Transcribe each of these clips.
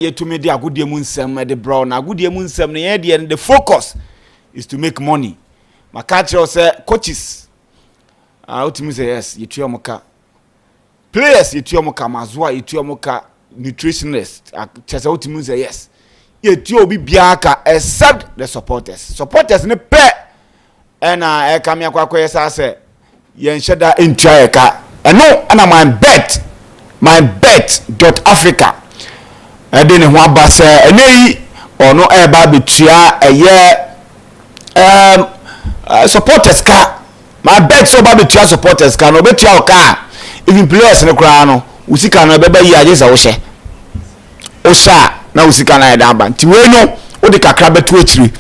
ye to me the agudie mu nsem de brown agudie mu nsem ne ye de the focus is to make money. My catch say coaches ultimately say yes, you tell moka. Players you tell moka mazwa you tell moka nutritionist. Chese ultimately say yes. You tell obi biaka except the supporters. Supporters ne pe and come here kwa yesa say ye nsheda entry ka. No and my bet.africa. Then ho abase enei ono eba betua supporters ka my bet so ba betua supporters ka no betua o ka even players ne kra no usika no beba yi ageza wo hye o sha na usika na eda ba nti we no o de kakra betu akiri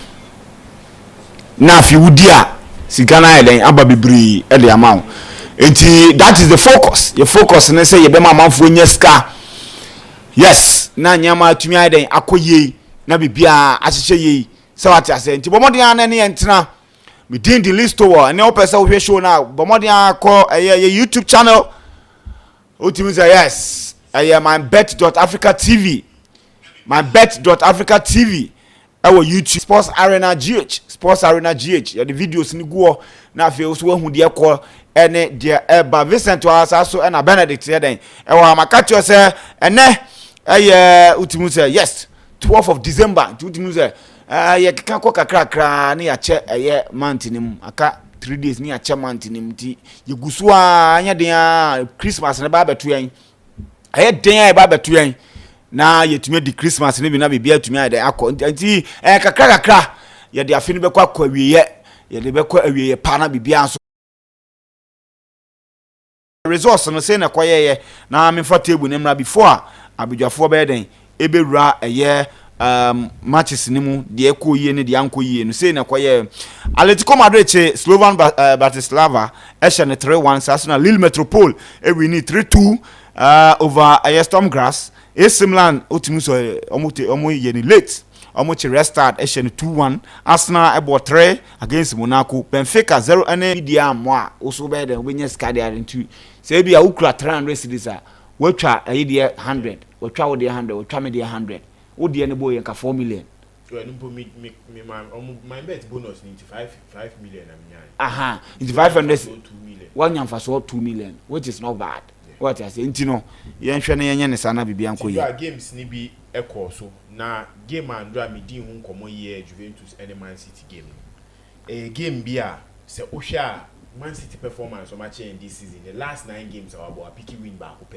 na afi wudi a sika na eden aba bebri e de amount nti that is the focus. Your focus ne say ye be ma manfo nya ska. Yes, na nyama atumi aden akoye na bibia ahyehe ye se wate ase nti bomodin an ne entena me din the list to ne opese wo hwe show na bomodin akọ ye YouTube channel ultimate say yes MYBET.AFRICA TV MYBET.AFRICA TV our YouTube Sports Arena GH ya the videos ni go na afi so wahu de ekọ ene de eba Vincent wa asaso na Benedict ye den e wa makatio se ene ultimu say yes 12th of December ultimu say ye keka ko kakra na ya che month nim aka 3 days ni ya che month nim ti ye gusu anya den Christmas na ba betu yan den ba betu yan na yetumi di Christmas ni bi na bibia tumi ade akọ nti kakra ye de afini be kwa awiye ye de be kwa awiye pa na bibia so resource no say na kwaye na me fa table nemra before abidwafo be den ebewura matches ni mu de ekoyie ne de ankoyie no say na kwaye Atletico Madrid che Slovan Bratislava ne 3-1 Arsenal Lille Metropole we need 3-2 over Storm Grass AC Milan ultimu so omo ye ni late omo che restart ne 2-1 Arsenal about 3 against Monaco Benfica 0 ene media mo a oso be den we nya skade arentu say bia ukura 300 cedis a watwa ayede 100 watwa wo de 100 watwa me de 100 wo de ne boy nka 4 million so enu po me my bet bonus 5 million am aha 500 2 million one nyamfa so 2 million which is not bad. Yeah. What I say ntino yen hwe ne yen ne sana bibia nko yi games ni bi ekọ so na game andra me din hu nkomo ye Juventus and Man City game game bia se ohwa Man City performance o match in this season the last 9 games our boy picky win back up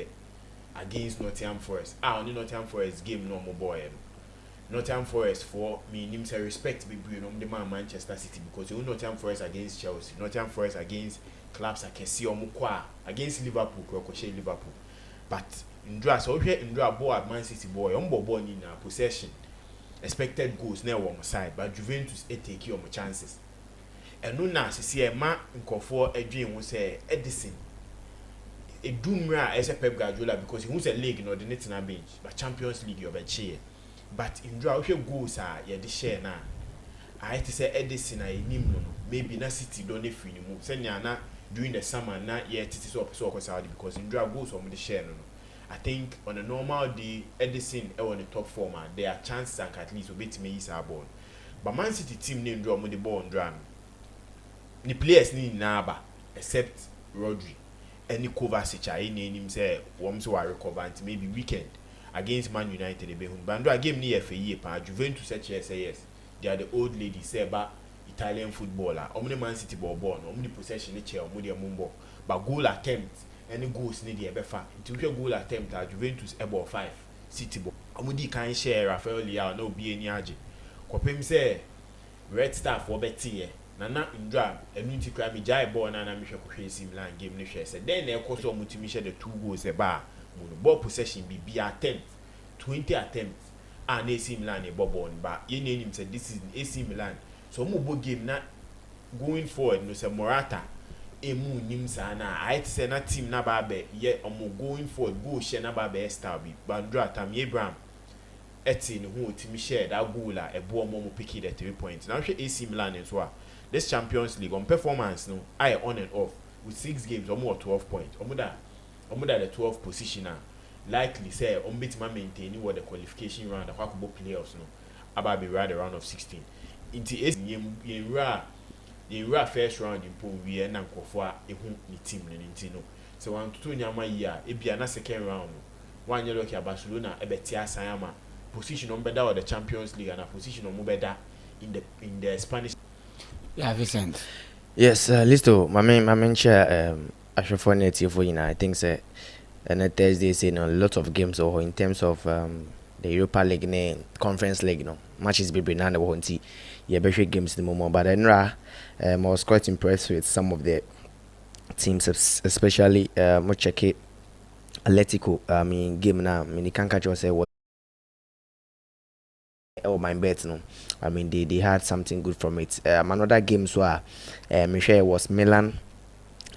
against Nottingham Forest only Nottingham Forest game no more boy Nottingham Forest for me nim say respect be no the man Manchester City because you Nottingham Forest against Chelsea Nottingham Forest against clubs akesi omukwa against Liverpool ko Liverpool but ndra so hwe ndra boy Man City boy ombo ni na possession expected goals na one side but Juventus take your chances enu na sisi ma nkofo adwen ho say Edison edumra ese Pep Guardiola because he who say league no the net na bench but Champions League over chair but ndra hwe goals a ye de share na I to say Edison na enim no maybe na City don free ni mu say na during the summer na ye titi so Saudi because ndra goals on the share no I think on a normal day Edison on the top former there are chances that at least obet me is our ball but Man City team name draw the ball ndra the players ni naba except Rodri any Kovacic any him say wom so recover until maybe weekend against Man United be hun but ndra game ni FA year pa Juventus say yes they are the old ladies say ba Italian footballer omni Man City ball no omni possession ni chair omni mumbo but goal attempt any goals ni dey befa until we goal attempt at Juventus about 5 City ball omudi kan share Rafael Leao na obi ani age kopem say Red Star for betting na ndra enu nti kra me jai ball na me hwe kohwe AC Milan game ni hwe say then na ekoso omutimi share the 2 goals e ba mo ball possession bi attempt 20 attempts and AC Milan e ball ba ye nenim say this is AC Milan so mo bo game na going forward no say Morata emu nim sana I say na team na ba be ye omo going forward go share na ba be star bi bandra tam Abraham eti ne hu otimi share that goal a ebo omo pick the 3 points now hwe AC Milan so a this Champions League on performance no I on and off with 6 games omo 12 points omo da the 12th position likely say on bit ma maintain what the qualification round the Kwakubo playoffs no about be right the round of 16 into in first round in pool we and Nkofo a ni team no so one two nyama year e bia na second round one year look at Barcelona e betia sayama position on better or the Champions League and a position on better in the Spanish. Yeah, Vincent. Yes, Listo, my main share actually for next year for I think say and Thursday saying a lot of games or in terms of the Europa League ne Conference League no matches be bring na won ti yeah better games the moment but then I was quite impressed with some of the teams especially mo check it Atletico game na me can catch us say what oh my bet no I mean they had something good from it another game so me sure it was Milan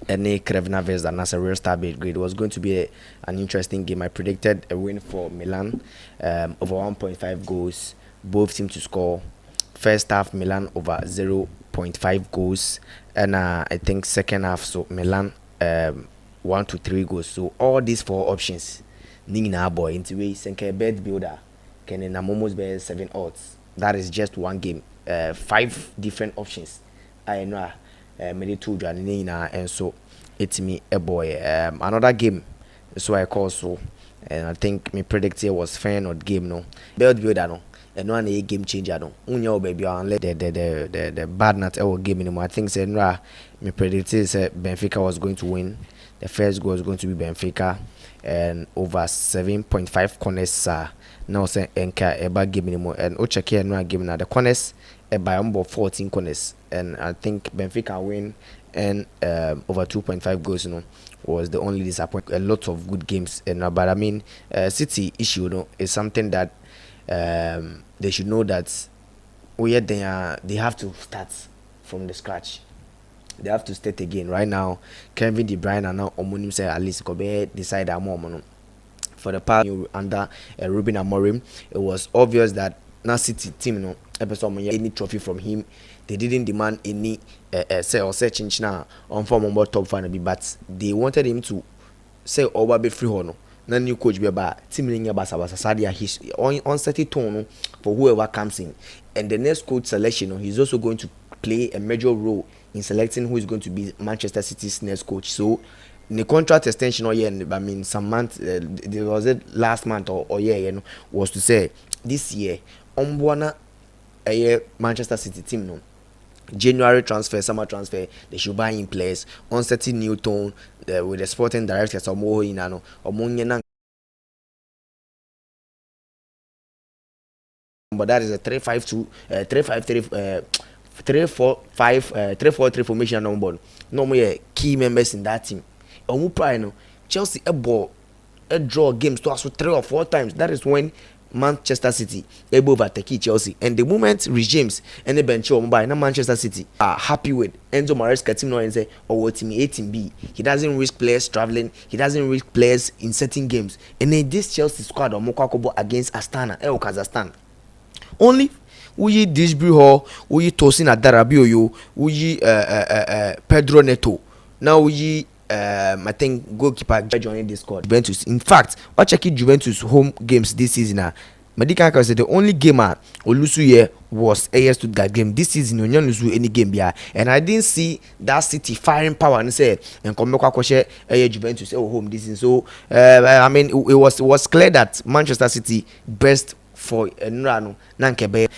and Crevena versus and as a real star grade. It was going to be an interesting game. I predicted a win for Milan over 1.5 goals, both teams to score. First half Milan over 0.5 goals, and I think second half so Milan 1 to 3 goals. So all these 4 options Nina boy into way senke bet builder can in almost be 7 odds. That is just one game. 5 different options. I know many 2 Janina and so it's me a boy. Another game so I call so and I think me predict here was fair not game no. Bet builder no. And one a game changer no. Unyo baby and let the bad not our game anymore. I think say me predicted Benfica was going to win. The first goal was going to be Benfica and over 7.5 corners now say enka eba game anymore and o check here no game na the corners by about 14 corners and I think Benfica win and over 2.5 goals was the only disappointment. A lot of good games and but I mean City issue is something that they should know that they have to start from the scratch. They have to start again. Right now Kevin De Bruyne and now Omonim say at least could decide more for the past under Ruben Amorim. It was obvious that now City team any trophy from him. They didn't demand any say or say change now on form about top final but they wanted him to say over be free honor. Now new coach be about team ring basa sadia his on set tone for whoever comes in. And the next coach selection he's also going to play a major role in selecting who is going to be Manchester City's next coach. So the contract extension I mean some month there was it last month or year was to say this year a Manchester City team no January transfer, summer transfer, they should buy in players on setting new tone with the sporting directors or more in ano or but that is a 3-5-2 3-5-3 3-4-5 3-4-3 formation number no more key members in that team omu pride no Chelsea a draw games to us 3 or 4 times. That is when Manchester City able overtake Chelsea and the moment regimes and the bench by now Manchester City are happy with Enzo Maresca team now and say oh team A team B. He doesn't risk players traveling, he doesn't risk players in certain games. And then this Chelsea squad or Mokakobo against Astana Kazakhstan only Uyi Dishbury Hall, Uyi Tosin Adarabioyo, Uyi Pedro Neto. Now Uyi I think goalkeeper joining this squad. Juventus. In fact, watch Juventus home games this season. Medical said the only game Olusu here was a Stuttgart game this season. You don't lose any game here, and I didn't see that City firing power and say and come back Juventus home this season. So I mean it was clear that Manchester City best for Nrano Nankebe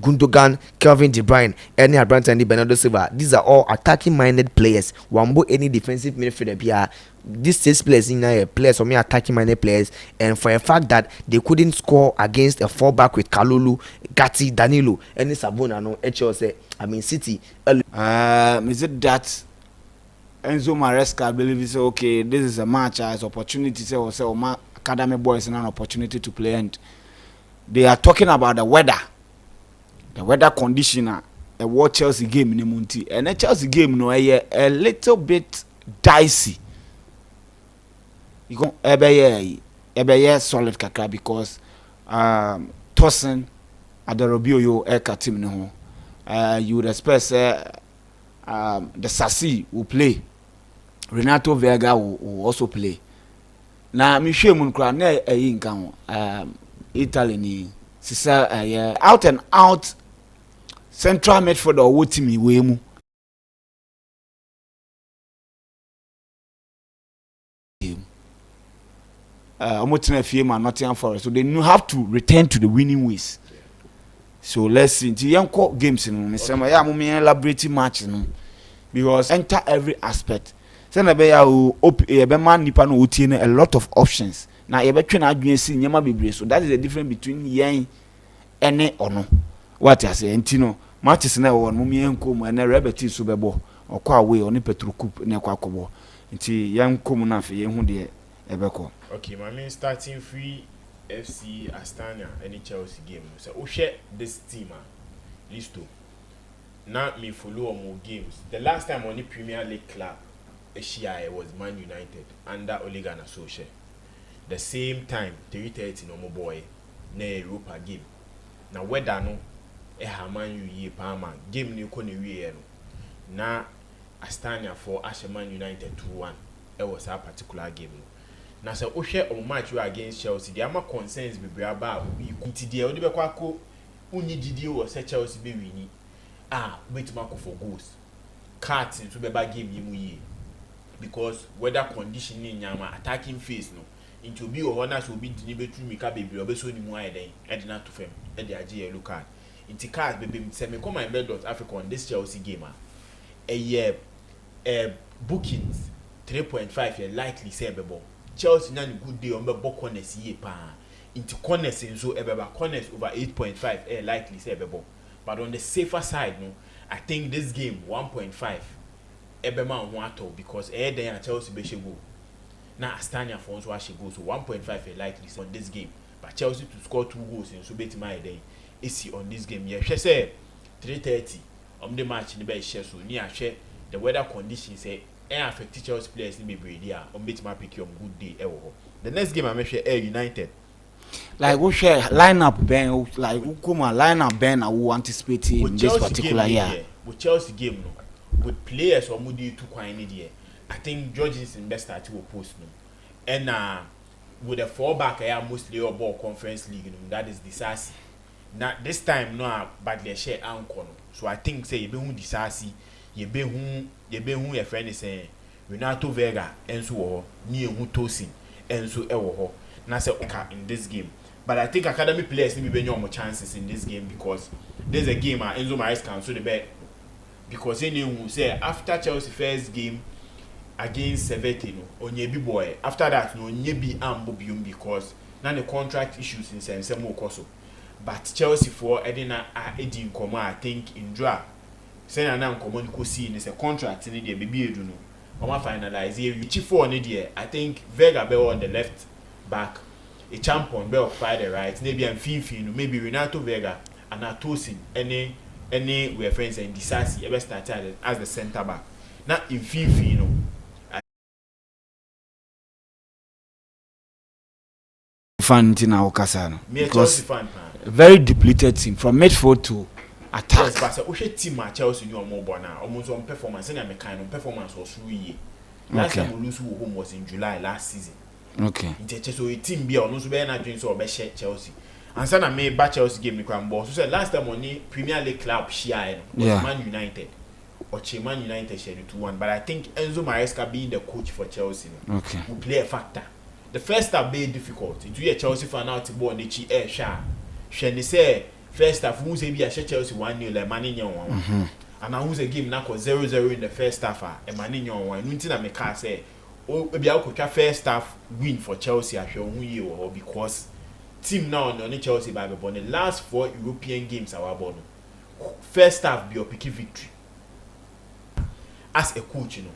Gundogan, Kevin De Bruyne, any Abrante and Bernardo Silva. These are all attacking minded players. Wambo any defensive midfielder here. This six players in a players or me attacking minded players, and for a fact that they couldn't score against a fallback with Kalulu, Gatti, Danilo, any Sabona no HO I mean City. Is it that Enzo Maresca believes okay, this is a match as opportunity say or my academy boys and an opportunity to play and they are talking about the weather conditioner a what Chelsea game in the Munti and a Chelsea game no a little bit dicey. You go ebe solid kakra because Tosin Adarabioyo eka team no you would expect say the Sassi will play, Renato Vega will also play. na me hwe mu nkra na ayi nka ho Italy ni sisa out and out central midfielder or what team we mu Omotina fie ma Nottingham Forest, so they have to return to the winning ways. So let's see the young games no me say ya mo me elaborate match no because enter every aspect. Say na be ya be man nipa no otie a lot of options. Na ye be twe na adwen si nyama bebre, so that is the difference between yen ene ono. What I say entino matches na won mo me enko mo na rebeti so bebo okwa away oni Petro Coupe na kwa kobo. Nti yan kom na fe ye hu de ebeko. Okay, my main starting free FC Astana any Chelsea game. So we share this team listo. Now me follow more games. The last time on the Premier League club Asia was Man United under Ole Gunnar Solskjaer. The same time 3:30 no more boy na Europa game. Now whether no Man U ye Parma game ni ko ne wie no. Na Astana for Man United 2-1. It was a particular game. Na se o hwe o match we against Chelsea the ama concerns be bra ba obi nti de o de be kwa ko unyi didi o se Chelsea be wini betima ko for goals cards into be ba game yi mu yi because weather condition ni nyama attacking phase no into be o na so obi dini betru mi ka bebre obe so ni mu ayeden e de na to fam e de age yellow card into cards be se me come MYBET.AFRICA on this Chelsea game bookings 3.5 ye likely say bebo Chelsea na good day on the corners ye pa into corners in so corners over 8.5 likely say bebo, but on the safer side no I think this game 1.5 ebema on because then Chelsea be she go na Astana for so she go so 1.5 likely on this game, but Chelsea to score 2 goals in so bet my day is on this game yeah she say 3:30 the match in the best share so near share the weather conditions say affect Chelsea players ni be there on bet my pick your good day the next game I make sure United like we share lineup ben like who come lineup ben I will anticipate in this particular year with Chelsea game no with players or mudi too kwan there I think Jorgensen best start to post no and with a 4 back mostly your ball conference league no that is Disasi now this time no badly share anchor no so I think say you be hu Disasi you be hu your friend is saying Renato Vega enso wo ni ehu Tosin enso ewo ho na say okay in this game, but I think academy players need be more chances in this game because there's a game Enzo Mares cancel the bet because anyone say after Chelsea first game against Sevette no onyebi boy after that no onyebi ambobium because now the contract issues in Sensemo Koso, but Chelsea for Edina Edin Koma I think in draw say na nkomo ko see ni say contract ni dey be edu no o finalize here which for ni there I think Vega be on the left back a champion be occupy the right maybe am Fifi no maybe Renato Vega and Tosin any we friends and Disasi ever started as the center back now in Fifi no fan tina okasa because very depleted team from midfield to attack. Yes, but say team at Chelsea you more bona almost on performance and kind of performance was really last time we lose home was in July last season. Okay. So a team be on so be na dream so be share Chelsea. And so na me ba Chelsea game ni kwan boss. So say last time on the Premier League club share was Man United. Or Man United share 2-1, but I think Enzo Maresca being the coach for Chelsea okay will play a factor. The first half be difficult. It will Chelsea fan out to ball the chi air sha. She say first half who say be a Chelsea 1-0 like Manny one. And now who's a game now 0-0 in the first half and Manny one. Nothing I make say oh maybe I could first half win for Chelsea I show who because team now on Chelsea by the the last 4 European games our born. First half be a picky victory. As a coach, you know,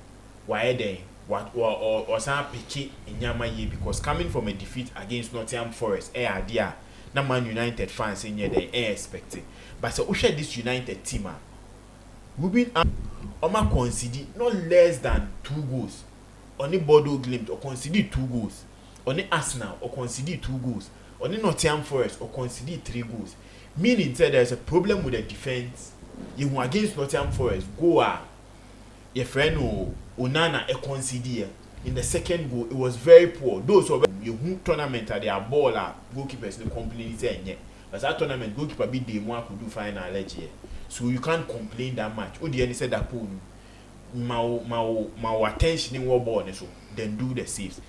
why then what or some picky in Yamaye because coming from a defeat against Nottingham Forest, idea. Na Man United fans in here they expecting. But so share this United team moving Oma concede not less than 2 goals. On the Bordeaux Glimt or concede 2 goals. On the Arsenal or concede 2 goals. On the Nottingham Forest or concede 3 goals. Meaning that there's a problem with the defense. You against Nottingham Forest, go your friend Onana a concede in the second goal, it was very poor. Those who you tournament at their ball goalkeepers they complain say but that tournament goalkeeper be the one could do final leg here. So you can't complain that much. Oh the said that pool my attention in what ball so then do the saves.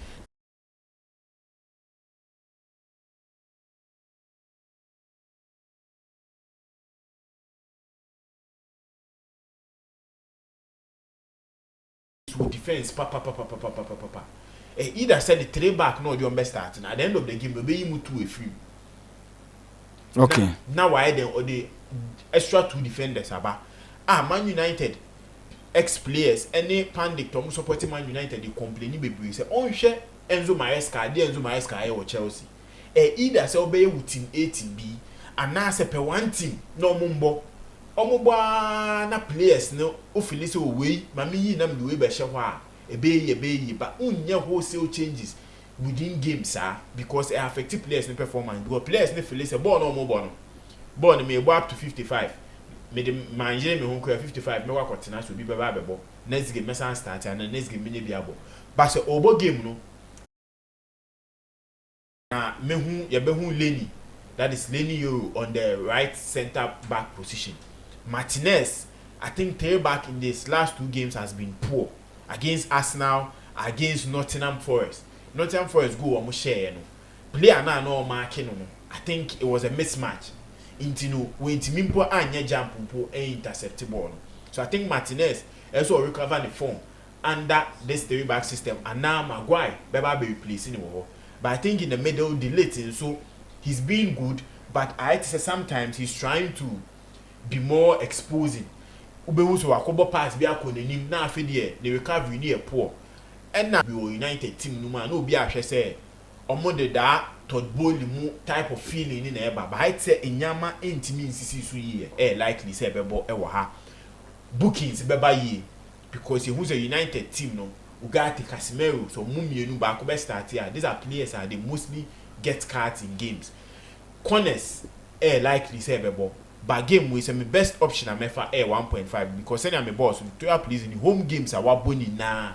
Defense papa. Either said the three back no your best starting at the end of the game be you to a free. Okay. Now why then or the extra two defenders aba. Man United ex players any pundit to supporting Man United they complain be say on share Enzo Maresca or Chelsea. Either say obey with team A team B and now say per one team no mumbo. Omoba na players no ofili say we mami yi na me we be hye ho a ebe but unye wholesale changes within games because it affect players in performance because players ne feel say ball no mo ball no me go up to 55 me the manje me hu 55 me wa kwatena so bi baba bebo next game me san start and next game me bi abo but say obo game no na me hu ye be hu Lenny that is Lenny you on the right center back position. Martinez, I think tailback in these last two games has been poor against Arsenal, against Nottingham Forest. Nottingham Forest go almost share no. Player na no marking no. I think it was a mismatch. Intino when Timimpo anya jump intercept ball. So I think Martinez also recover the form under this tailback system and now Maguire Beba be replacing him. But I think in the middle deleting so he's been good but I say sometimes he's trying to be more exposing. Ubehu so akobo pass bi akonanim na afi de the recovery ni poor. And na we United team no man no bi ahwe say omo de da Todd Bowley mu type of feeling in eba but I say enyama entimi nsisi so ye likely say bebo e wo ha bookings beba ye because he who's a United team no Ugarte Casemiro so mumienu ba ko be start here. These are players they mostly get cards in games. Corners likely say bebo but game we say my best option am for 1.5 because any am a boss to please in the home games are boni na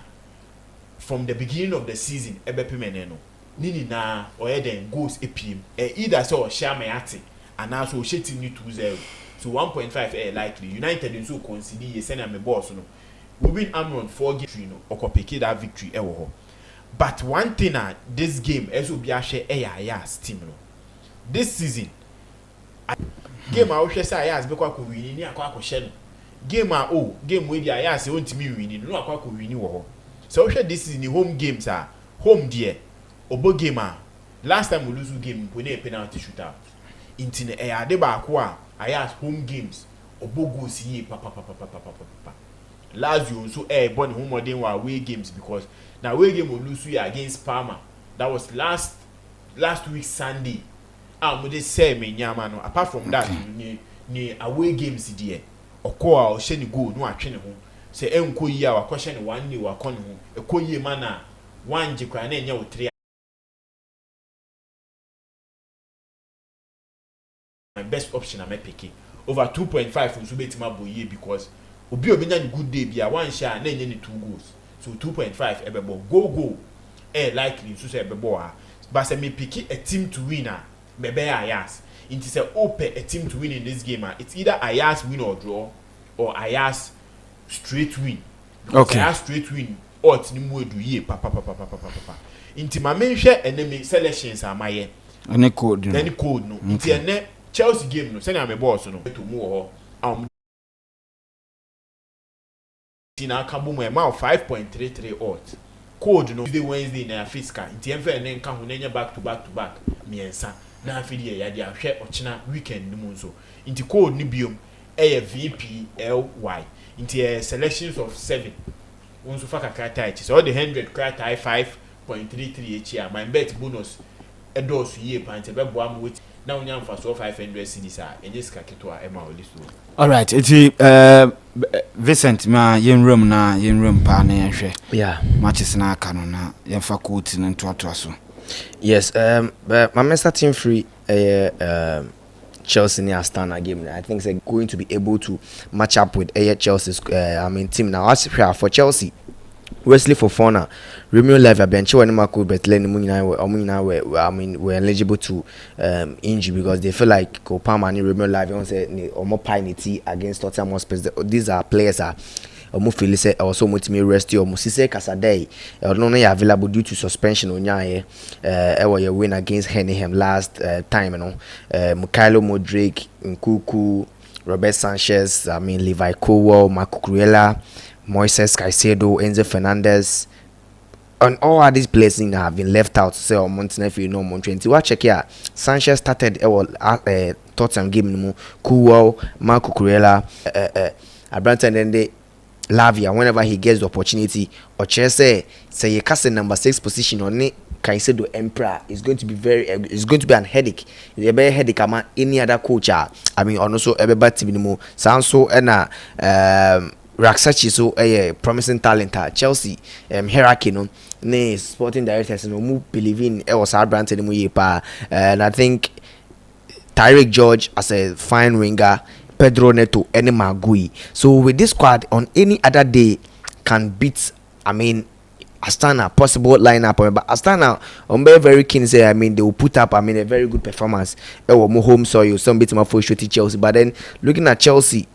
from the beginning of the season ebepimene no nini na or then goes epim either so share my ati and also shitting you 2-0 so 1.5 likely United so consider ye send am a boss no we win Amron 4 games no okopeke that victory but one thing this game also be a share yes team no this season game a wohwe say ayas be kwa ko wini ni akwa ko hye no game we di ayas won timi wini no akwa ko wini wo ho so wohwe this is the home games home there obo game last time we lose game we na penalty shootout intine ade ba ko ayas home games obo go see papa Lazio so born home modern wa away games because now away game we lose against Parma that was last week Sunday. We dey say me nyama no apart from that ni away games there okoa o hye ni goal no atwe ne ho say enko yi a wakɔhye ne 1-0 wakɔ ne ho ekoyi ma na 1 jikwa na enya wo 3 my best option am pick over 2.5 nso betima boye because obi nya ni good day bia one shot na enya ni 2 goals so 2.5 ebebo go likely nso say ebebo but say me pick a team to win Bebe Ayas. It is a team to win in this game. It's either Ayas win or draw, or Ayas straight win. Okay. Ayas straight win or it's nimwe do ye papa. Inti my main share enemy selections are my any code no. Any code no. Inti ene Chelsea game no. Send am a boss no. To move Tina Kambu mo 5.33 odds. Code no. Tuesday Wednesday na fiscal. Inti enfe ene nka ho na back to back miensa. Na afidi ya dia hwe ochina weekend mu nso inti code ni biom VPLY inti selections of 7 onso fa kakata echi so the 100 krata 5.33 echi my bet bonus edos ye pante bebo am wait na onya mfa so 500 cedis enye sika keto ema olisto. All right eti Vincent ma yenrum pa na yehwe yeah matches na aka no na yemfa quote no ntoato so. Yes, but my Manchester team free Chelsea near Astana game. I think they're going to be able to match up with Chelsea's team now. As for Chelsea, Wesley Fofana, Romeo Live, Benchi, and Marco Betlen, were eligible to injury because they feel like Kopama and Romeo Live or more pinity against Tottenham Hotspur. These are players are omo feel say also mutimi rest you omo sise Kasadei no available due to suspension onyaye your win against Henningham last time Mykhailo Modric, Nkuku, Robert Sanchez, Levi Colwill, Marco Cucurella, Moises Caicedo, Enzo Fernandez, and all of these players have been left out. Say on Montenegro, no Montenegro. Watch check here. Sanchez started Tottenham game. Colwill, Marco Cucurella, Abranta, and then they Lavia whenever he gets the opportunity. Or say you cast number 6 position on it. Caicedo Emperor is going to be it's going to be an headache. It's a very headache among any other coach. Also everybody team sounds so Raksachi so a promising talent at Chelsea hierarchy no ne sporting directors no mu believe in was brand and I think Tyrick George as a fine winger, Pedro Neto, and Magui. So with this squad on any other day can beat Astana possible lineup, but Astana very keen say they will put up a very good performance. More home soil, some bit more for Chelsea, but then looking at Chelsea,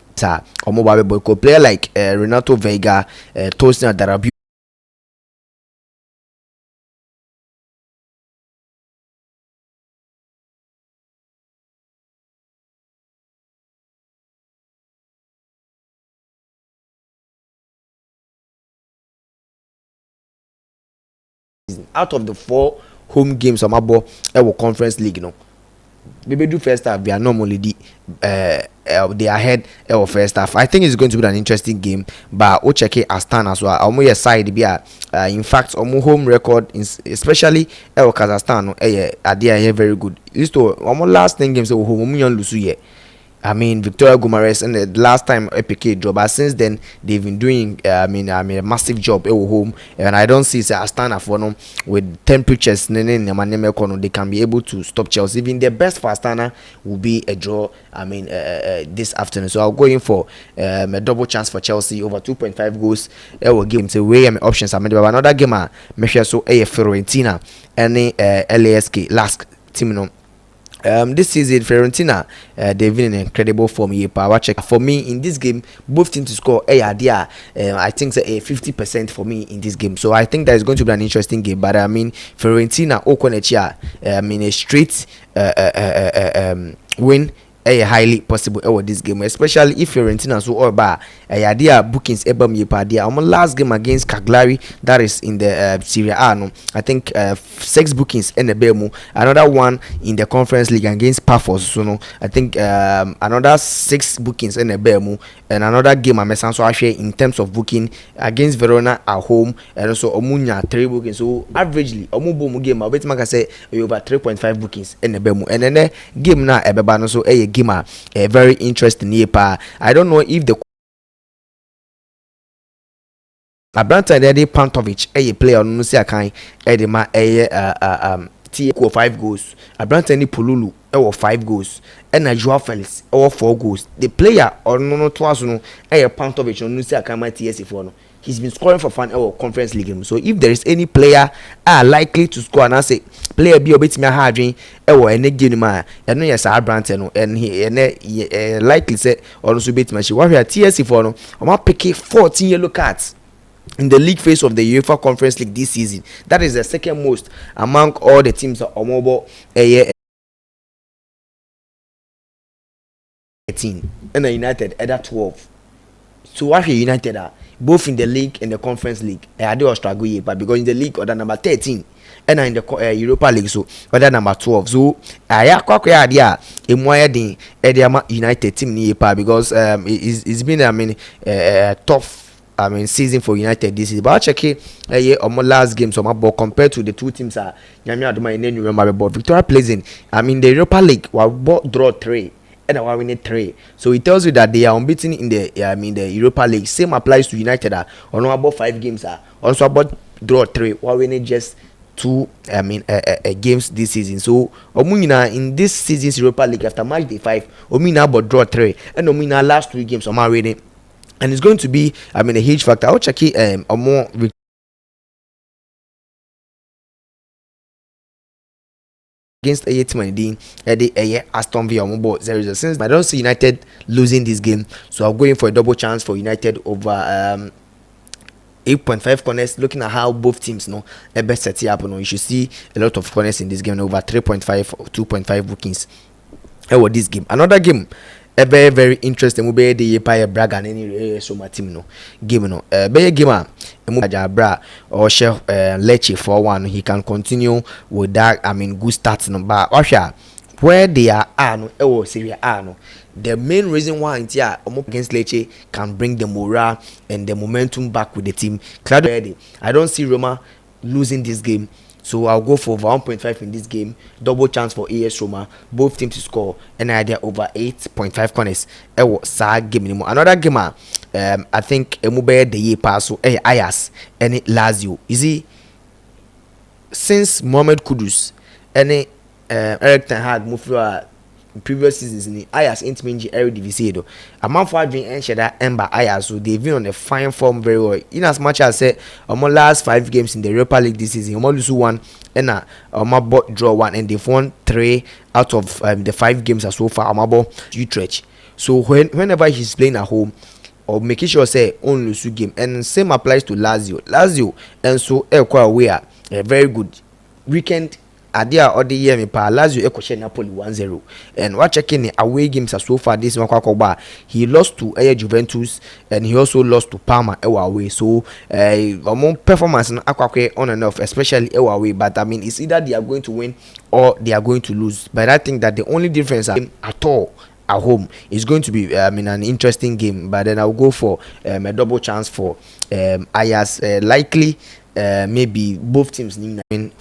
or mobile boy player like Renato Vega, Tosin Darabi. Out of the 4 home games on my ball, Conference League, maybe do first half. They are normally they are ahead of first half. I think it's going to be an interesting game. But we'll check it as stand as well. Almost side in fact, almost home record, especially Kazakhstan, they are very good. Used to almost last 10 games home lose. Victoria Gumares and the last time APK job, but since then they've been doing a massive job at home, and I don't see Astana for them with temperatures they can be able to stop Chelsea. Even the best for Astana will be a draw this afternoon, so I'll go in for a double chance for Chelsea over 2.5 goals. It will give them to weigh options. Another game measure so Fiorentina and LASK last team this season Fiorentina they've been in incredible form here. Power check for me in this game, both teams to score I think a 50% for me in this game, so I think that is going to be an interesting game. But Fiorentina Okonechia a straight win highly possible this game, especially if Fiorentina so or idea bookings last game against Cagliari, that is in the Serie A. I think 6 bookings in the Bemu, another one in the Conference League against Pafos. So I think another 6 bookings in the Bemu, and another game so actually in terms of booking against Verona at home, and also Omunya 3 bookings. So averagely Omubomu game I bet I say over 3.5 bookings in the Bemu, and then game now ebeba so game very interesting here. I don't know if the Abranta Dede Pantovic a player on Nusia Kai Edema T 5 goals. Abranta ni Pululu 5 goals. And Joao Felix 4 goals. The player or no twice no Pantovic on Nusia Kai TSC for no. He's been scoring for fun Conference League. So if there is any player likely to score, and I say player be a bit me harding any game and no yes Brandon and he likely say also bit match. What we are TSC for no, I'm picking 14 yellow cards in the league phase of the UEFA Conference League this season. That is the second most among all the teams on mobile 18 and the United at 12. So what United are both in the league and the Conference League. I do struggle here, but because in the league order number 13 and in the Europa League so order number 12. So I idea United team here because it's been tough season for United this season. But I check it on my last game so my ball compared to the 2 teams are Victoria plays in the Europa League we draw 3 and I win 3. So it tells you that they are unbeaten in the the Europa League. Same applies to United on about 5 games also about draw 3 while winning just 2 games this season. So Omuna in this season's Europa League after match day 5 Omina about draw 3 and Omina last 3 games on my winning, and it's going to be a huge factor. I'll check it more against a team a Aston Villa on board 0-0. Since I don't see United losing this game, so I'm going for a double chance for United over 8.5 corners. Looking at how both teams best set it up, you should see a lot of corners in this game, over 3.5 or 2.5 bookings over this game. Another game very very interesting will be the Braga and any so my team game be game Bra or chef Lecce 4-1. He can continue with that. I mean, good start but where they are Serie A the main reason why against Lecce can bring the morale and the momentum back with the team. I don't see Roma losing this game, so I'll go for over 1.5 in this game. Double chance for AS Roma, both teams to score, and idea over 8.5 corners. Game anymore. Another game I think Emube the year pass Ayas and Lazio. Is he since Mohamed Kudus and Eric Ten Hag moved through previous seasons in Ayas ain't minji Eredivisie do. A month for being ensured that Ember Ayas, so they've been on a fine form very well. In as much as say last 5 games in the Europa League this season, lose 1 and draw 1, and they've won 3 out of the 5 games so far. Utrecht. So whenever he's playing at home or making sure say only lose game, and same applies to Lazio and so we are very good weekend. Adia or the year me pa Lazio ekoshe Napoli 1-0, and what checking the away games so far this one he lost to Juventus and he also lost to Parma away. So performance on and off, especially away, but I mean it's either they are going to win or they are going to lose. But I think that the only difference at all at home is going to be an interesting game. But then I'll go for a double chance for Ayas, likely maybe both teams need